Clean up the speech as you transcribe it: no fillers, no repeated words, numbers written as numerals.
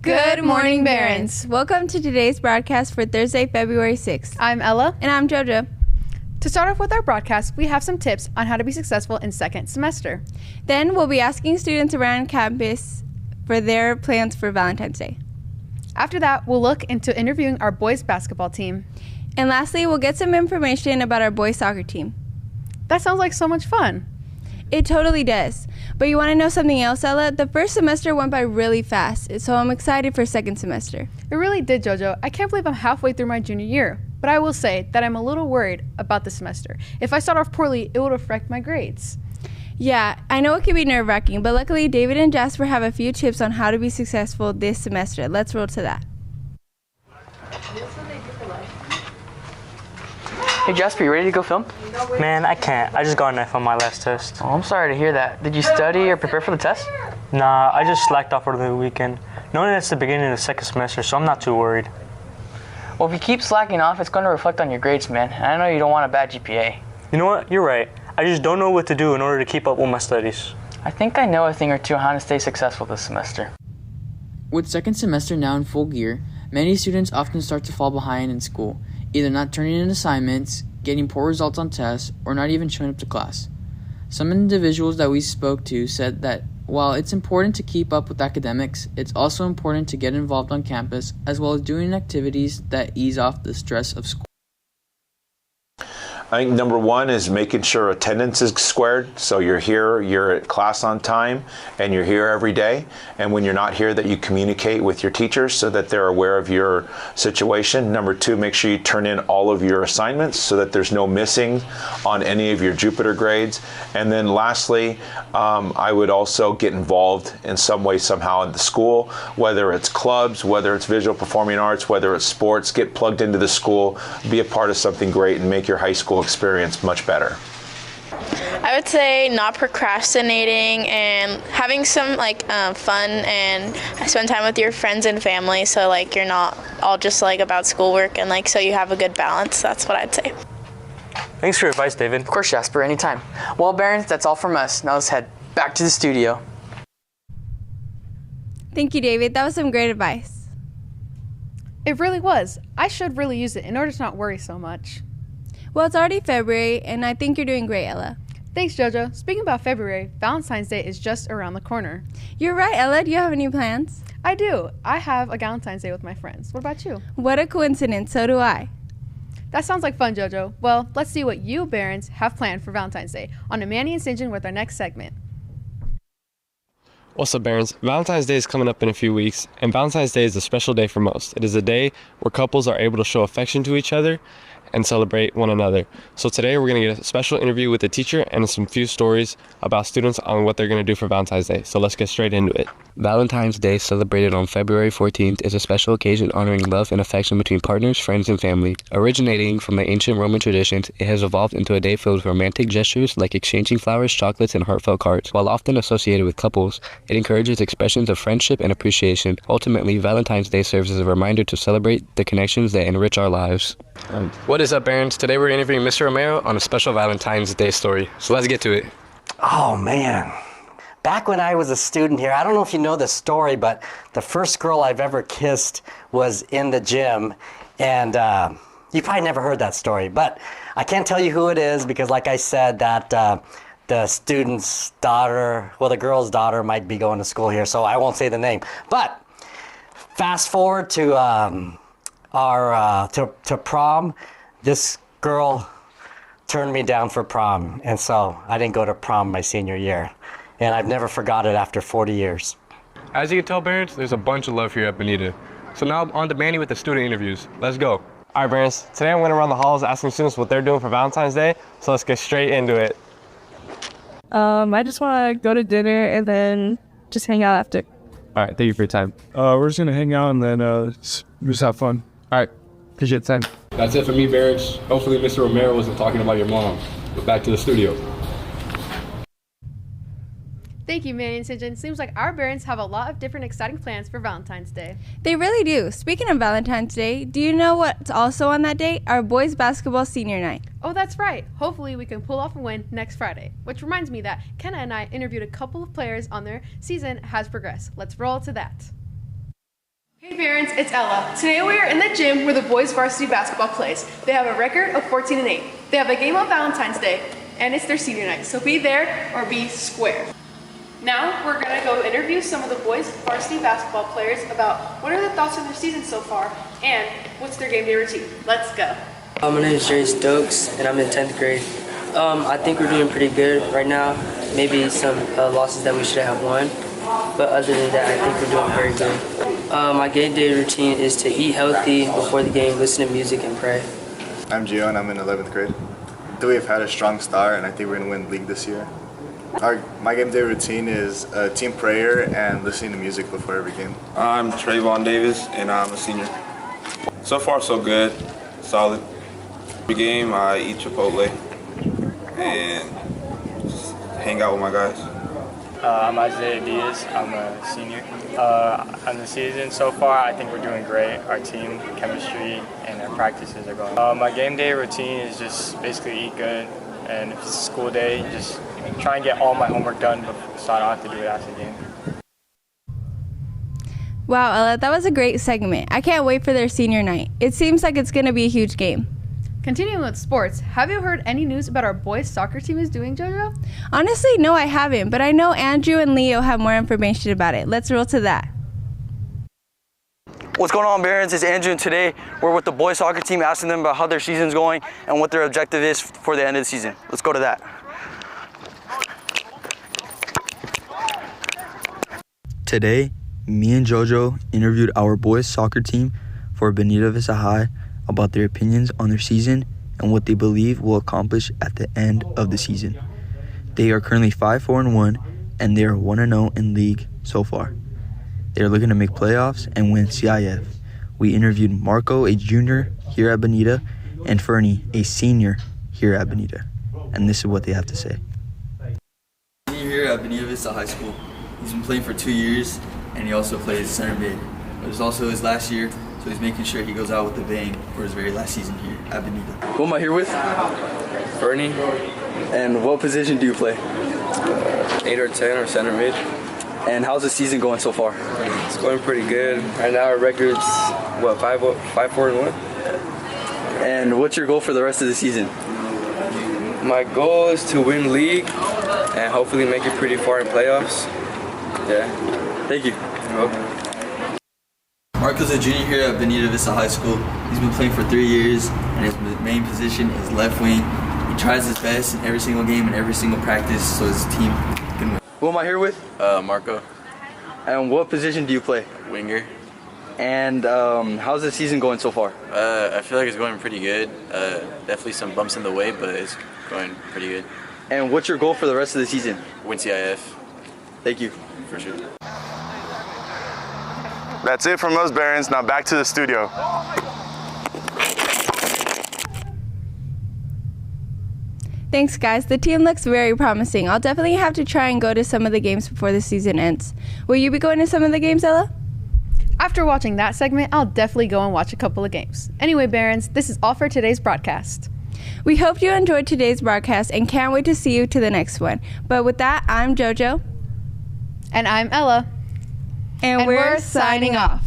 Good morning, Barons. Welcome to today's broadcast for Thursday, February 6th. I'm Ella. And I'm JoJo. To start off with our broadcast, we have some tips on how to be successful in second semester. Then we'll be asking students around campus for their plans for Valentine's Day. After that, we'll look into interviewing our boys basketball team. And lastly, we'll get some information about our boys soccer team. That sounds like so much fun. It totally does. But you want to know something else, Ella? The first semester went by really fast, so I'm excited for second semester. It really did, JoJo. I can't believe I'm halfway through my junior year. But I will say that I'm a little worried about the semester. If I start off poorly, it would affect my grades. Yeah, I know it can be nerve-wracking, but luckily David and Jasper have a few tips on how to be successful this semester. Let's roll to that. Hey Jasper, you ready to go film? Man, I can't. I just got an F on my last test. Oh, I'm sorry to hear that. Did you study or prepare for the test? Nah, I just slacked off over the weekend. Knowing it's the beginning of the second semester, so I'm not too worried. Well, if you keep slacking off, it's going to reflect on your grades, man. And I know you don't want a bad GPA. You know what? You're right. I just don't know what to do in order to keep up with my studies. I think I know a thing or two on how to stay successful this semester. With second semester now in full gear, many students often start to fall behind in school, either not turning in assignments, getting poor results on tests, or not even showing up to class. Some individuals that we spoke to said that while it's important to keep up with academics, it's also important to get involved on campus as well as doing activities that ease off the stress of school. I think number one is making sure attendance is squared. So you're here, you're at class on time, and you're here every day. And when you're not here, that you communicate with your teachers so that they're aware of your situation. Number two, make sure you turn in all of your assignments so that there's no missing on any of your Jupiter grades. And then lastly, I would also get involved in some way, somehow in the school, whether it's clubs, whether it's visual performing arts, whether it's sports. Get plugged into the school, be a part of something great, and make your high school experience much better. I would say not procrastinating and having some fun and spend time with your friends and family, so you're not all just about schoolwork, and so you have a good balance. That's what I'd say. Thanks for your advice, David. Of course, Jasper, anytime. Well, Barons, that's all from us. Now let's head back to the studio. Thank you, David. That was some great advice. It really was. I should really use it in order to not worry so much. Well, it's already February, and I think you're doing great, Ella. Thanks, JoJo. Speaking about February, Valentine's Day is just around the corner. You're right, Ella. Do you have any plans? I do. I have a Valentine's Day with my friends. What about you? What a coincidence. So do I. That sounds like fun, JoJo. Well, let's see what you, Barons, have planned for Valentine's Day on Manny and Sinjin with our next segment. What's up, Barons? Valentine's Day is coming up in a few weeks, and Valentine's Day is a special day for most. It is a day where couples are able to show affection to each other and celebrate one another. So today we're going to get a special interview with the teacher and some few stories about students on what they're going to do for Valentine's Day. So let's get straight into it. Valentine's Day, celebrated on February 14th, is a special occasion honoring love and affection between partners, friends, and family. Originating from the ancient Roman traditions, it has evolved into a day filled with romantic gestures like exchanging flowers, chocolates, and heartfelt cards. While often associated with couples, it encourages expressions of friendship and appreciation. Ultimately, Valentine's Day serves as a reminder to celebrate the connections that enrich our lives. What is up, Barons? Today we're interviewing Mr. Romero on a special Valentine's Day story. So let's get to it. Oh, man. Back when I was a student here, I don't know if you know this story, but the first girl I've ever kissed was in the gym. And you probably never heard that story, but I can't tell you who it is because, like I said, that the student's daughter, well, the girl's daughter might be going to school here, so I won't say the name. But fast forward to to prom. This girl turned me down for prom, and so I didn't go to prom my senior year. And I've never forgot it after 40 years. As you can tell, Barons, there's a bunch of love here at Bonita. So now on to Manny with the student interviews. Let's go. All right, Barons. Today I'm going around the halls asking students what they're doing for Valentine's Day. So let's get straight into it. I just want to go to dinner and then just hang out after. All right, thank you for your time. We're just going to hang out and then just have fun. All right, appreciate the time. That's it for me, Barons. Hopefully Mr. Romero wasn't talking about your mom. But back to the studio. Thank you, Manny and Sinjin. Seems like our Barons have a lot of different exciting plans for Valentine's Day. They really do. Speaking of Valentine's Day, do you know what's also on that day? Our boys basketball senior night. Oh, that's right. Hopefully we can pull off a win next Friday. Which reminds me that Kenna and I interviewed a couple of players on their season has progressed. Let's roll to that. Hey parents, it's Ella. Today we are in the gym where the boys varsity basketball plays. They have a record of 14-8. They have a game on Valentine's Day, and it's their senior night, so be there or be square. Now we're gonna go interview some of the boys varsity basketball players about what are their thoughts on their season so far, and what's their game day routine. Let's go. My name is Jerry Stokes, and I'm in 10th grade. I think we're doing pretty good right now. Maybe some losses that we should have won, but other than that, I think we're doing very good. My game day routine is to eat healthy before the game, listen to music, and pray. I'm Gio, and I'm in 11th grade. I think we've had a strong start, and I think we're going to win the league this year. My game day routine is team prayer and listening to music before every game. I'm Trayvon Davis, and I'm a senior. So far, so good. Solid. Every game, I eat Chipotle and just hang out with my guys. I'm Isaiah Diaz. I'm a senior. On the season so far, I think we're doing great. Our team chemistry and our practices are going. My game day routine is just basically eat good, and if it's a school day, just try and get all my homework done so I don't have to do it after the game. Wow, Ella, that was a great segment. I can't wait for their senior night. It seems like it's going to be a huge game. Continuing with sports, have you heard any news about our boys soccer team is doing, JoJo? Honestly, no, I haven't, but I know Andrew and Leo have more information about it. Let's roll to that. What's going on, Barons? It's Andrew, and today we're with the boys soccer team asking them about how their season's going and what their objective is for the end of the season. Let's go to that. Today, me and JoJo interviewed our boys soccer team for Bonita Vista High about their opinions on their season and what they believe will accomplish at the end of the season. They are currently 5-4-1, and they are 1-0 in league so far. They are looking to make playoffs and win CIF. We interviewed Marco, a junior here at Bonita, and Fernie, a senior here at Bonita. And this is what they have to say. Senior here at Bonita Vista High School. He's been playing for 2 years, and he also plays center mid. It was also his last year, so he's making sure he goes out with a bang for his very last season here at Bonita. Who am I here with? Bernie. And what position do you play? 8 or 10 or center mid. And how's the season going so far? It's going pretty good. Right now our record's, 5-4-1? And what's your goal for the rest of the season? My goal is to win league and hopefully make it pretty far in playoffs. Yeah. Thank you. You're welcome. Marco's a junior here at Bonita Vista High School. He's been playing for 3 years, and his main position is left wing. He tries his best in every single game and every single practice so his team can win. Who am I here with? Marco. And what position do you play? Winger. And how's the season going so far? I feel like it's going pretty good. Definitely some bumps in the way, but it's going pretty good. And what's your goal for the rest of the season? Win CIF. Thank you. For sure. That's it from us, Barons. Now back to the studio. Thanks, guys. The team looks very promising. I'll definitely have to try and go to some of the games before the season ends. Will you be going to some of the games, Ella? After watching that segment, I'll definitely go and watch a couple of games. Anyway, Barons, this is all for today's broadcast. We hope you enjoyed today's broadcast and can't wait to see you to the next one. But with that, I'm JoJo. And I'm Ella. And we're signing off.